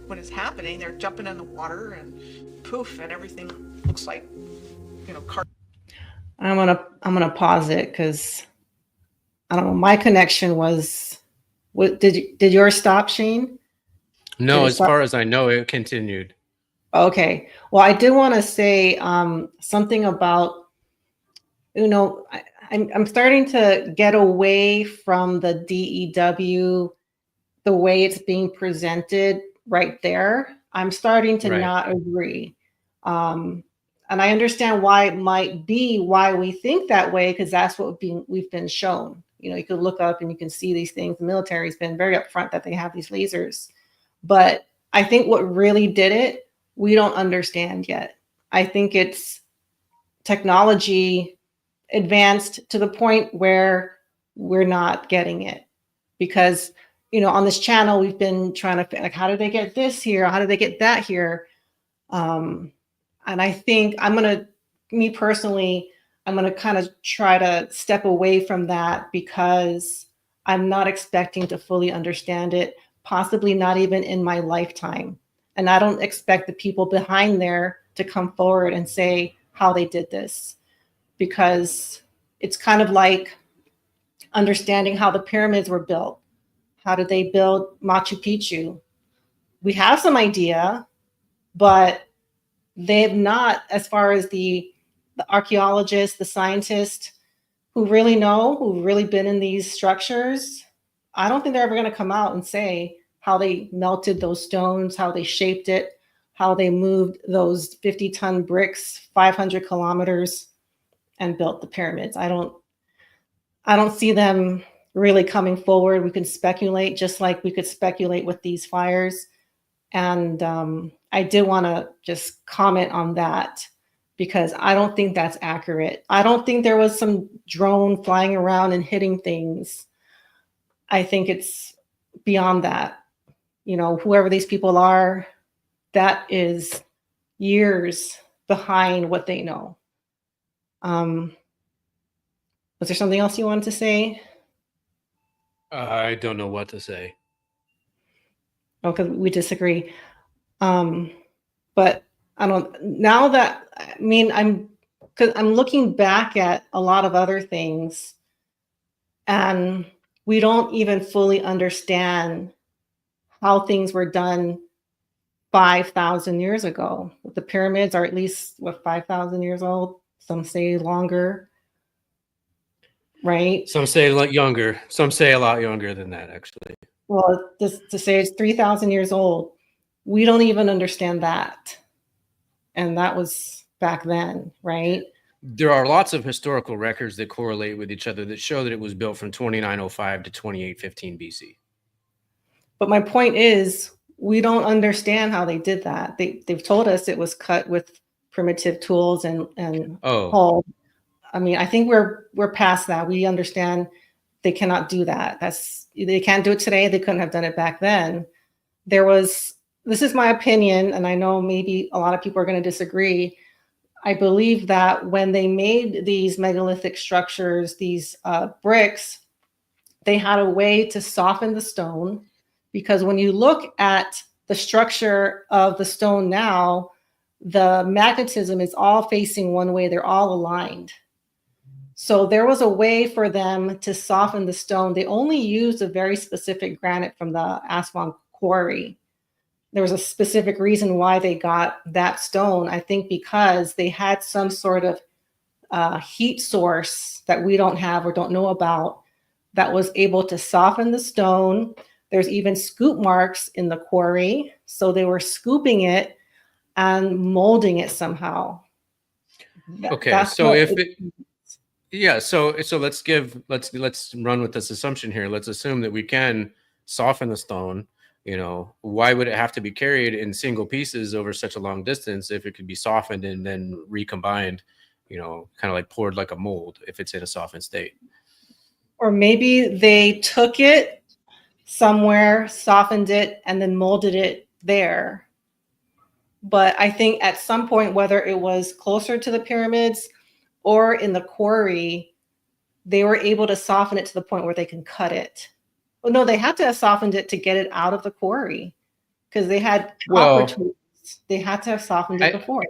When it's happening, they're jumping in the water and poof, and everything looks like, I'm gonna pause it because I don't know. My connection was. What did yours stop, Shane? No, as far as I know, it continued. Okay. Well, I did want to say something about, I'm starting to get away from the DEW, the way it's being presented right there. I'm starting to not agree. And I understand why it might be why we think that way, because that's what we've been shown. You can look up and you can see these things. The military's been very upfront that they have these lasers. But I think what really did it, we don't understand yet. I think it's technology advanced to the point where we're not getting it. Because, on this channel, we've been trying to, like, how did they get this here? How did they get that here? And I think me personally, I'm going to kind of try to step away from that because I'm not expecting to fully understand it, possibly not even in my lifetime. And I don't expect the people behind there to come forward and say how they did this, because it's kind of like understanding how the pyramids were built. How did they build Machu Picchu? We have some idea, but they have not, as far as the archaeologists, the scientists who really know, who've really been in these structures, I don't think they're ever going to come out and say how they melted those stones, how they shaped it, how they moved those 50-ton bricks 500 kilometers and built the pyramids. I don't see them really coming forward. We can speculate, just like we could speculate with these fires. And I did want to just comment on that, because I don't think that's accurate. I don't think there was some drone flying around and hitting things. I think it's beyond that. Whoever these people are, that is years behind what they know. Was there something else you wanted to say? I don't know what to say. Oh, because we disagree. But I don't. Now that I'm looking back at a lot of other things, and we don't even fully understand how things were done 5,000 years ago. The pyramids are at least 5,000 years old. Some say longer, right? Some say a lot younger. Some say a lot younger than that, actually. Well, just to say it's 3,000 years old, we don't even understand that. And that was back then, right? There are lots of historical records that correlate with each other that show that it was built from 2905 to 2815 BC. But my point is, we don't understand how they did that. They've told us it was cut with primitive tools and whole. I mean, I think we're past that. We understand they cannot do that. They can't do it today. They couldn't have done it back then. This is my opinion, and I know maybe a lot of people are going to disagree. I believe that when they made these megalithic structures, these bricks, they had a way to soften the stone, because when you look at the structure of the stone now, the magnetism is all facing one way. They're all aligned. So there was a way for them to soften the stone. They only used a very specific granite from the Aswan quarry. There was a specific reason why they got that stone. I think because they had some sort of heat source that we don't have or don't know about that was able to soften the stone. There's even scoop marks in the quarry. So they were scooping it and molding it somehow. Okay, so let's run with this assumption here. Let's assume that we can soften the stone. why would it have to be carried in single pieces over such a long distance if it could be softened and then recombined, kind of like poured like a mold if it's in a softened state? Or maybe they took it somewhere, softened it, and then molded it there. But I think at some point, whether it was closer to the pyramids or in the quarry, they were able to soften it to the point where they can cut it. Well, no, they had to have softened it to get it out of the quarry because they had copper tools. They had to have softened it before.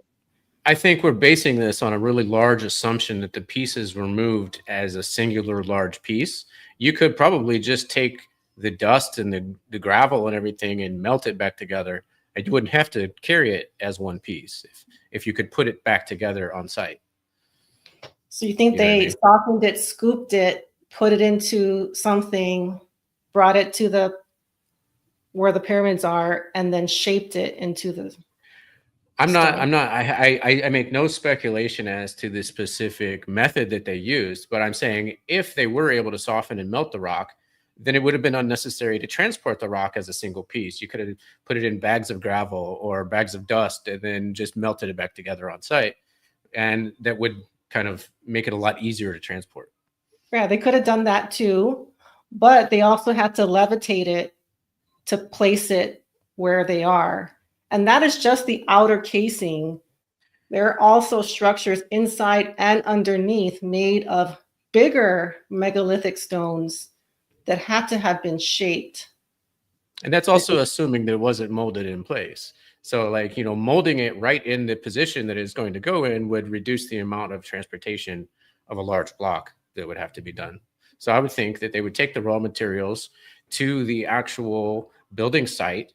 I think we're basing this on a really large assumption that the pieces were moved as a singular large piece. You could probably just take the dust and the gravel and everything and melt it back together. And you wouldn't have to carry it as one piece if you could put it back together on site. So you think they softened it, scooped it, put it into something, brought it to where the pyramids are, and then shaped it into the I make no speculation as to the specific method that they used, but I'm saying if they were able to soften and melt the rock, then it would have been unnecessary to transport the rock as a single piece. You could have put it in bags of gravel or bags of dust and then just melted it back together on site. And that would kind of make it a lot easier to transport. Yeah, they could have done that too, but they also had to levitate it to place it where they are. And that is just the outer casing. There are also structures inside and underneath made of bigger megalithic stones that had to have been shaped. And that's also assuming that it wasn't molded in place. So like, molding it right in the position that it's going to go in would reduce the amount of transportation of a large block that would have to be done. So I would think that they would take the raw materials to the actual building site,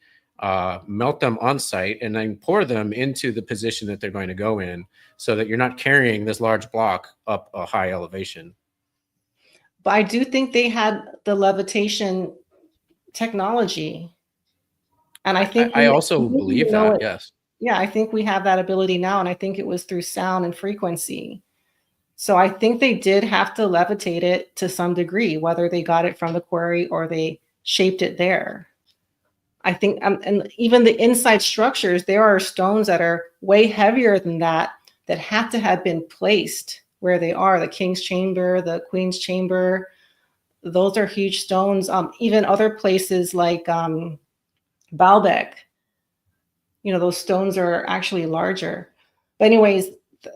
melt them on site, and then pour them into the position that they're going to go in so that you're not carrying this large block up a high elevation. But I do think they had the levitation technology. And I think I also believe that, yes. Yeah, I think we have that ability now. And I think it was through sound and frequency. So I think they did have to levitate it to some degree, whether they got it from the quarry or they shaped it there. I think, and even the inside structures, there are stones that are way heavier than that had to have been placed where they are. The king's chamber, the queen's chamber, those are huge stones. Even other places like Baalbek, those stones are actually larger. But anyways,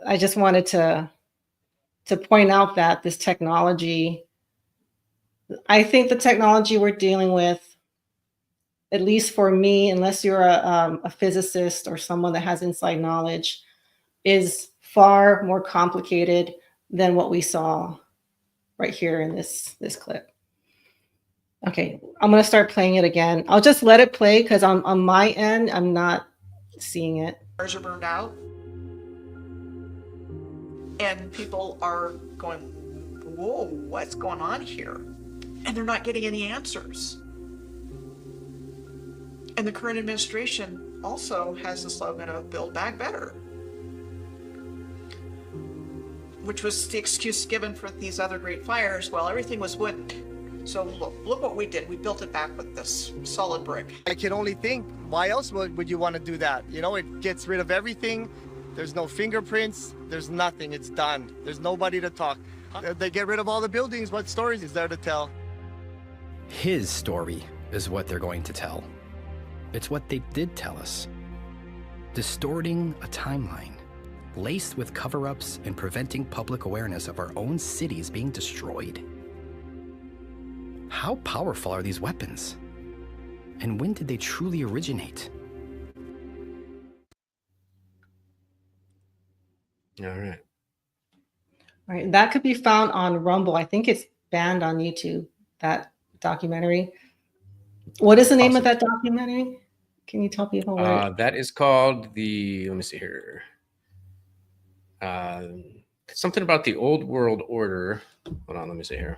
I just wanted to point out that this technology, I think the technology we're dealing with, at least for me, unless you're a physicist or someone that has inside knowledge, is far more complicated than what we saw right here in this clip. Okay, I'm gonna start playing it again. I'll just let it play because on my end, I'm not seeing it. Cars are burned out. And people are going, whoa, what's going on here? And they're not getting any answers. And the current administration also has the slogan of Build Back Better, which was the excuse given for these other great fires. Well, everything was wooden. So look what we did. We built it back with this solid brick. I can only think, why else would you want to do that? It gets rid of everything. There's no fingerprints. There's nothing. It's done. There's nobody to talk. They get rid of all the buildings. What stories is there to tell? His story is what they're going to tell. It's what they did tell us. Distorting a timeline, laced with cover-ups and preventing public awareness of our own cities being destroyed. How powerful are these weapons? And when did they truly originate? All right. All right, that could be found on Rumble. I think it's banned on YouTube, that documentary. What is the name of that documentary? Can you tell people what? That is called let me see here. Something about the old world order. Hold on, let me see here.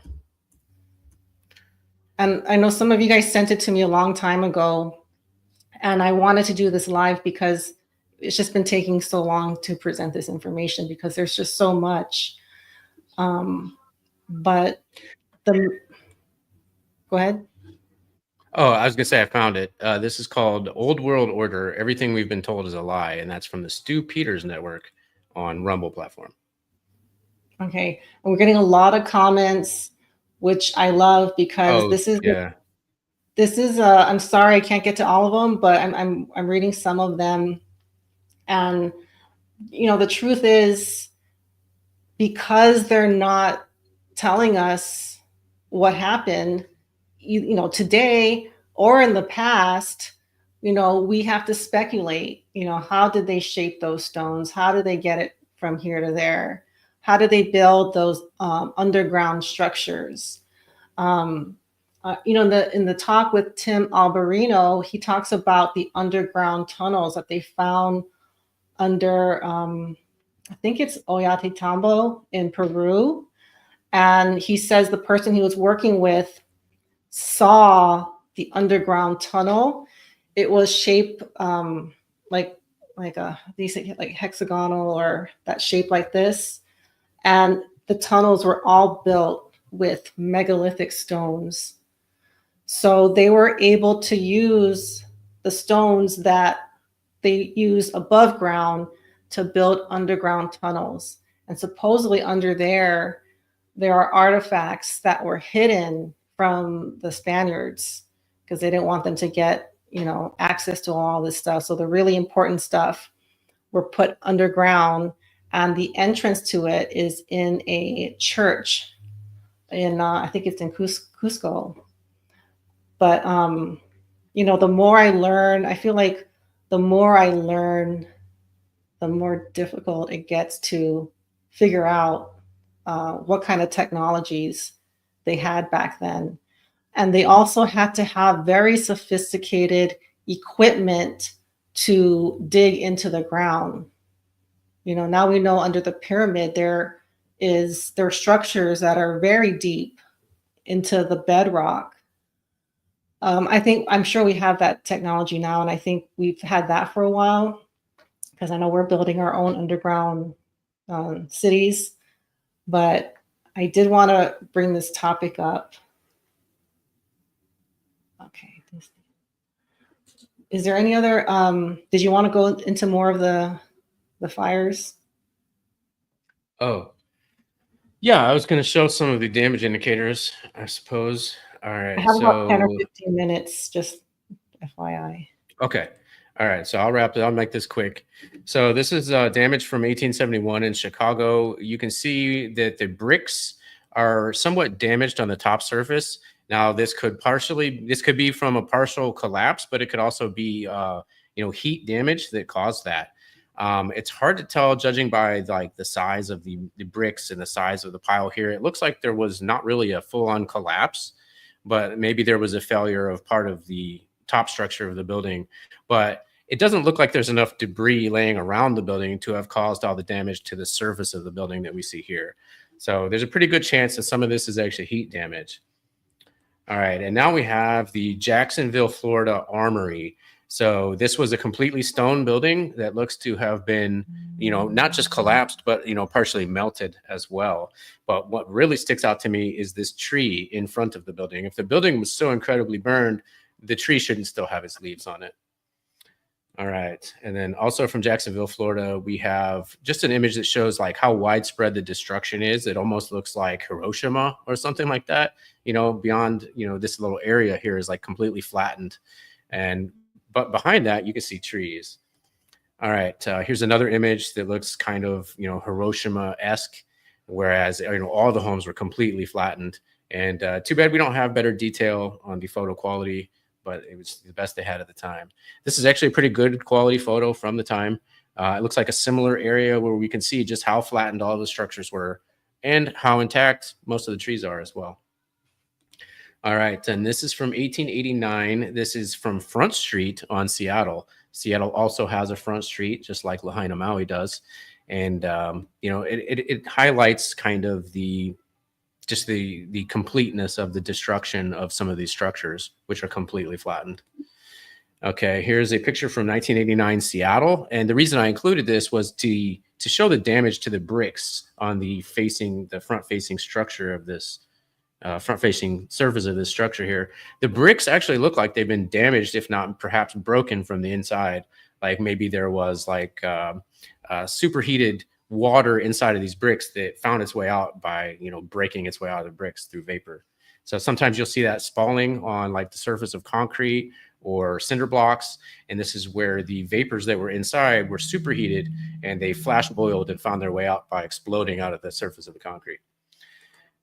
And I know some of you guys sent it to me a long time ago, and I wanted to do this live because it's just been taking so long to present this information because there's just so much. But go ahead. Oh, I was gonna say I found it. This is called Old World Order. Everything we've been told is a lie, and that's from the Stu Peters Network on Rumble platform. Okay, and we're getting a lot of comments, which I love because Oh, yeah. this is I'm sorry I can't get to all of them, but I'm reading some of them, and the truth is, because they're not telling us what happened, today or in the past, we have to speculate. How did they shape those stones? How did they get it from here to there? How did they build those underground structures? In the talk with Tim Alberino, he talks about the underground tunnels that they found under, I think it's Ollantaytambo in Peru. And he says the person he was working with saw the underground tunnel. It was shaped like a decent like hexagonal or that shape like this. And the tunnels were all built with megalithic stones. So they were able to use the stones that they use above ground to build underground tunnels. And supposedly under there are artifacts that were hidden from the Spaniards because they didn't want them to get, access to all this stuff. So the really important stuff were put underground, and the entrance to it is in a church in, I think it's in Cusco. But, the more I learn, I feel like the more I learn, the more difficult it gets to figure out what kind of technologies they had back then. And they also had to have very sophisticated equipment to dig into the ground. Now we know under the pyramid there are structures that are very deep into the bedrock. I'm sure we have that technology now, and I think we've had that for a while because I know we're building our own underground cities. But I did want to bring this topic up. Okay. Is there any other? Did you want to go into more of the fires? Oh, yeah. I was going to show some of the damage indicators, I suppose. All right. I have about 10 or 15 minutes, just FYI. Okay. All right. So I'll wrap it. I'll make this quick. So this is damage from 1871 in Chicago. You can see that the bricks are somewhat damaged on the top surface. Now, this could be from a partial collapse, but it could also be, heat damage that caused that. It's hard to tell judging by like the size of the bricks and the size of the pile here. It looks like there was not really a full-on collapse, but maybe there was a failure of part of the top structure of the building. But it doesn't look like there's enough debris laying around the building to have caused all the damage to the surface of the building that we see here. So there's a pretty good chance that some of this is actually heat damage. All right, and now we have the Jacksonville, Florida Armory. So this was a completely stone building that looks to have been, not just collapsed, but, partially melted as well. But what really sticks out to me is this tree in front of the building. If the building was so incredibly burned, the tree shouldn't still have its leaves on it. All right. And then also from Jacksonville, Florida, we have just an image that shows like how widespread the destruction is. It almost looks like Hiroshima or something like that. Beyond, this little area here is like completely flattened. But behind that, you can see trees. All right. Here's another image that looks kind of, Hiroshima-esque, whereas, all the homes were completely flattened. And too bad we don't have better detail on the photo quality, but it was the best they had at the time. This is actually a pretty good quality photo from the time. It looks like a similar area where we can see just how flattened all the structures were and how intact most of the trees are as well. All right, and this is from 1889. This is from Front Street on Seattle. Seattle also has a Front Street, just like Lahaina, Maui does. And, it highlights kind of the completeness of the destruction of some of these structures, which are completely flattened. Okay, here's a picture from 1989 Seattle. And the reason I included this was to show the damage to the bricks on the front facing structure of this front-facing surface of this structure here. The bricks actually look like they've been damaged, if not perhaps broken from the inside. Like maybe there was like superheated water inside of these bricks that found its way out by, breaking its way out of the bricks through vapor. So sometimes you'll see that spalling on like the surface of concrete or cinder blocks. And this is where the vapors that were inside were superheated and they flash boiled and found their way out by exploding out of the surface of the concrete.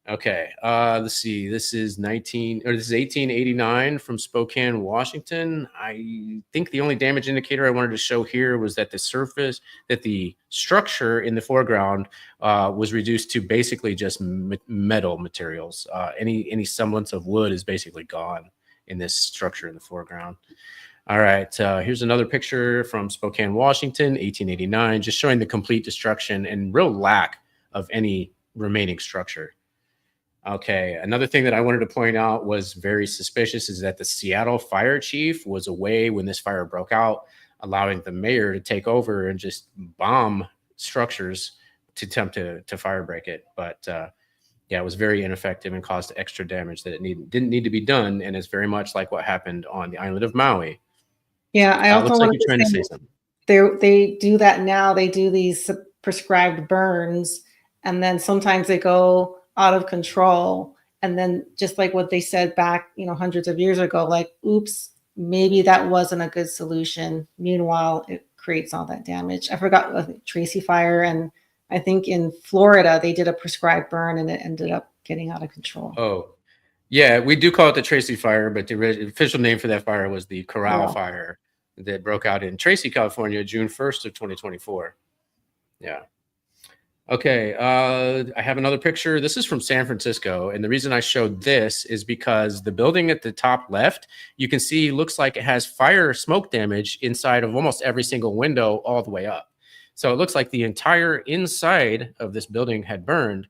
Okay, let's see. This is 1889 from Spokane, Washington. I think the only damage indicator I wanted to show here was that the structure in the foreground was reduced to basically just metal materials. Any semblance of wood is basically gone in this structure in the foreground. All right, here's another picture from Spokane, Washington, 1889, just showing the complete destruction and real lack of any remaining structure. Okay, another thing that I wanted to point out was very suspicious is that the Seattle fire chief was away when this fire broke out, allowing the mayor to take over and just bomb structures to attempt to fire break it. But yeah, it was very ineffective and caused extra damage that didn't need to be done. And it's very much like what happened on the island of Maui. Yeah, I also looks like wanted you're trying to say to something. they do that now. They do these prescribed burns, and then sometimes they go out of control. And then just like what they said back, hundreds of years ago, like, oops, maybe that wasn't a good solution. Meanwhile, it creates all that damage. I forgot Tracy fire. And I think in Florida, they did a prescribed burn and it ended up getting out of control. Oh, yeah, we do call it the Tracy fire, but the official name for that fire was the Corral fire that broke out in Tracy, California, June 1st of 2024. Yeah. Okay, I have another picture. This is from San Francisco, and the reason I showed this is because the building at the top left, you can see looks like it has fire smoke damage inside of almost every single window all the way up. So it looks like the entire inside of this building had burned,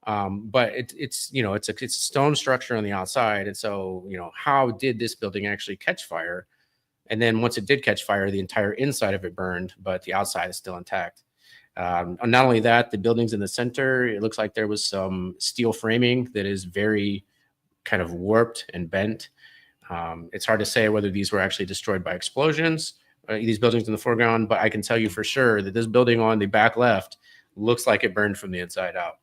but it's a stone structure on the outside, and so how did this building actually catch fire? And then once it did catch fire, the entire inside of it burned, but the outside is still intact. Not only that, the buildings in the center, it looks like there was some steel framing that is very kind of warped and bent. It's hard to say whether these were actually destroyed by explosions, these buildings in the foreground, but I can tell you for sure that this building on the back left looks like it burned from the inside out.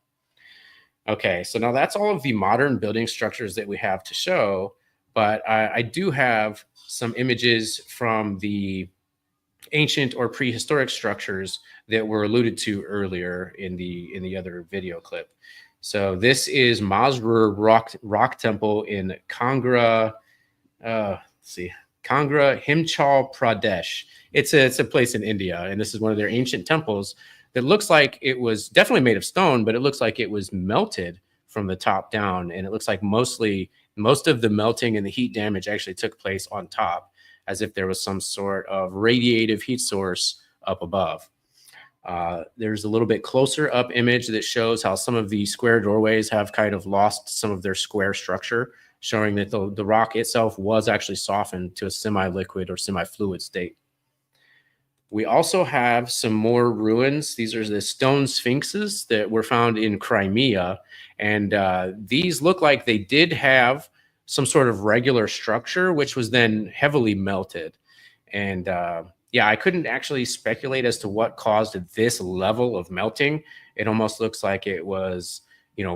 Okay, so now that's all of the modern building structures that we have to show, but I do have some images from the ancient or prehistoric structures that were alluded to earlier in the other video clip. So this is Masrur rock temple in Kangra, Kangra, Himachal Pradesh. It's a place in India, and this is one of their ancient temples that looks like it was definitely made of stone, but it looks like it was melted from the top down, and it looks like most of the melting and the heat damage actually took place on top, as if there was some sort of radiative heat source up above. There's a little bit closer up image that shows how some of the square doorways have kind of lost some of their square structure, showing that the rock itself was actually softened to a semi-liquid or semi-fluid state. We also have some more ruins. These are the stone sphinxes that were found in Crimea. And these look like they did have some sort of regular structure, which was then heavily melted. And yeah, I couldn't actually speculate as to what caused this level of melting. It almost looks like it was,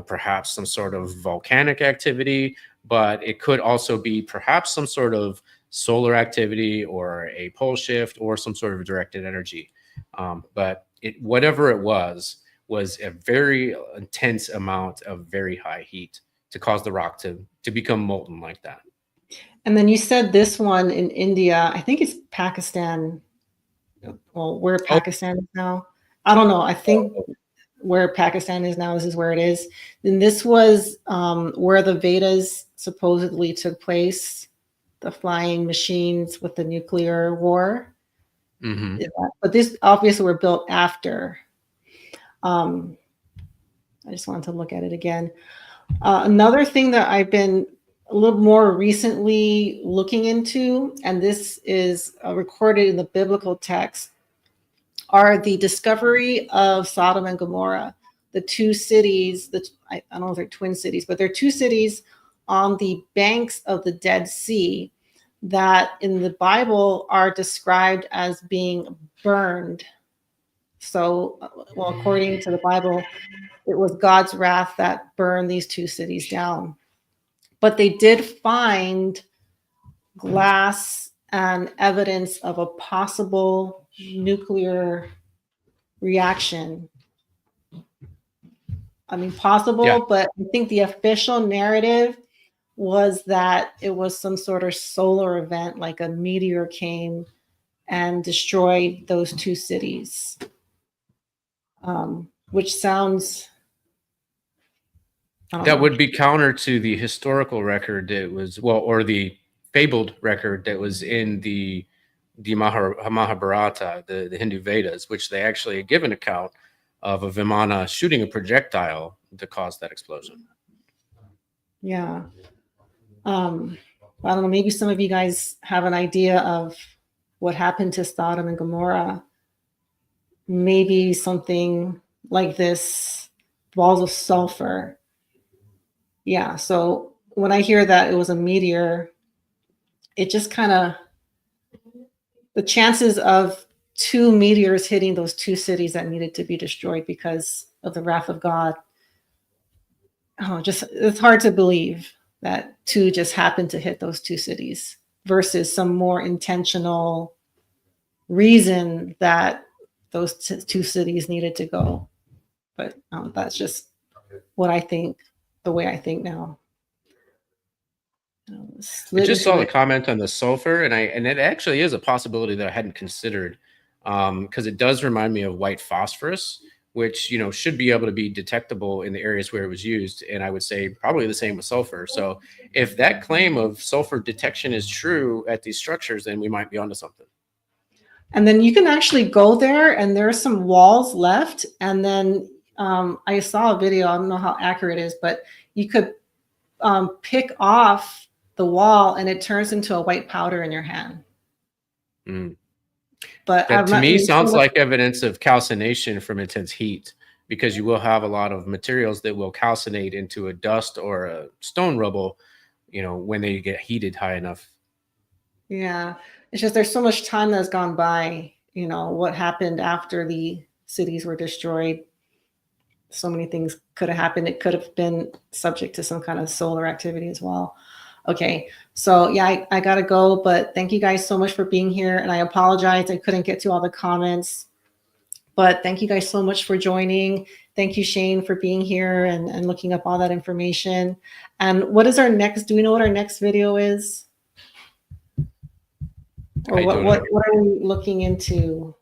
perhaps some sort of volcanic activity, but it could also be perhaps some sort of solar activity or a pole shift or some sort of directed energy. But whatever it was a very intense amount of very high heat to cause the rock to become molten like that. And then you said this one in India, I think it's Pakistan. Well, where Pakistan is now, I don't know. I think where Pakistan is now, this is where it is. And this was where the Vedas supposedly took place, the flying machines with the nuclear war. Mm-hmm. But this obviously were built after. I just wanted to look at it again. Another thing that I've been a little more recently looking into, and this is recorded in the biblical text, are the discovery of Sodom and Gomorrah. the two cities, I don't know if they're twin cities, but they're two cities on the banks of the Dead Sea that in the Bible are described as being burned. So, well, according to the Bible, it was God's wrath that burned these two cities down. But they did find glass and evidence of a possible nuclear reaction. I mean, possible, Yeah. but I think the official narrative was that it was some sort of solar event, like a meteor came and destroyed those two cities, which sounds, I don't That know. would be counter to the historical record that was, well, or the fabled record that was in the Mahabharata, the Hindu Vedas, which they actually give an account of a Vimana shooting a projectile to cause that explosion. Yeah. I don't know, maybe some of you guys have an idea of what happened to Sodom and Gomorrah. Maybe something like this, balls of sulfur. Yeah, so when I hear that it was a meteor, it just kind of, the chances of two meteors hitting those two cities that needed to be destroyed because of the wrath of God, just, it's hard to believe that two just happened to hit those two cities versus some more intentional reason that those two cities needed to go. But that's just what I think, the way I think now. I just saw the comment on the sulfur, and it actually is a possibility that I hadn't considered, because it does remind me of white phosphorus, which should be able to be detectable in the areas where it was used. And I would say probably the same with sulfur. So if that claim of sulfur detection is true at these structures, then we might be onto something. And then you can actually go there, and there are some walls left. And then I saw a video, I don't know how accurate it is, but you could pick off the wall and it turns into a white powder in your hand. But that to me sounds like evidence of calcination from intense heat, because you will have a lot of materials that will calcinate into a dust or a stone rubble, when they get heated high enough. Yeah, it's just there's so much time that's gone by, what happened after the cities were destroyed. So many things could have happened. It could have been subject to some kind of solar activity as well. Okay, so yeah, I gotta go, but thank you guys so much for being here. And I apologize, I couldn't get to all the comments, but thank you guys so much for joining. Thank you, Shane, for being here and looking up all that information. And what is our next, do we know what our next video is? Or what are we looking into?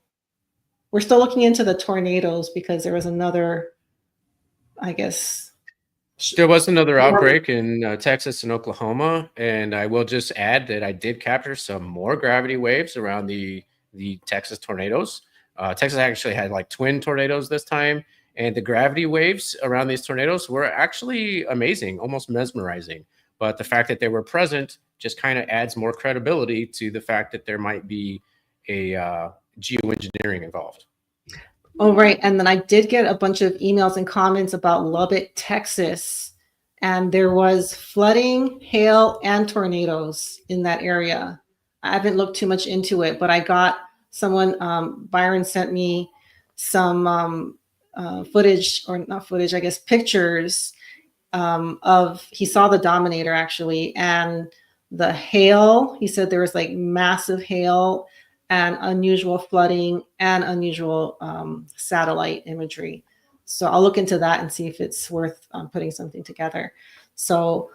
We're still looking into the tornadoes because there was another, I guess. There was another outbreak in Texas and Oklahoma, and I will just add that I did capture some more gravity waves around the Texas tornadoes. Texas actually had like twin tornadoes this time, and the gravity waves around these tornadoes were actually amazing, almost mesmerizing. But the fact that they were present just kind of adds more credibility to the fact that there might be a geoengineering involved. Oh, right. And then I did get a bunch of emails and comments about Lubbock, Texas, and there was flooding, hail, and tornadoes in that area. I haven't looked too much into it, but I got someone, Byron sent me some footage, or not footage, I guess pictures he saw the Dominator actually, and the hail. He said there was like massive hail and unusual flooding and unusual satellite imagery. So I'll look into that and see if it's worth putting something together. So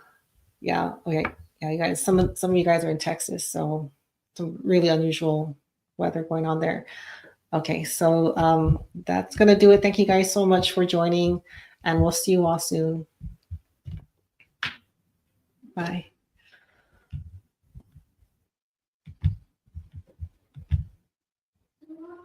yeah, okay, yeah, you guys, some of you guys are in Texas, so some really unusual weather going on there. Okay, so that's gonna do it. Thank you guys so much for joining, and we'll see you all soon. Bye.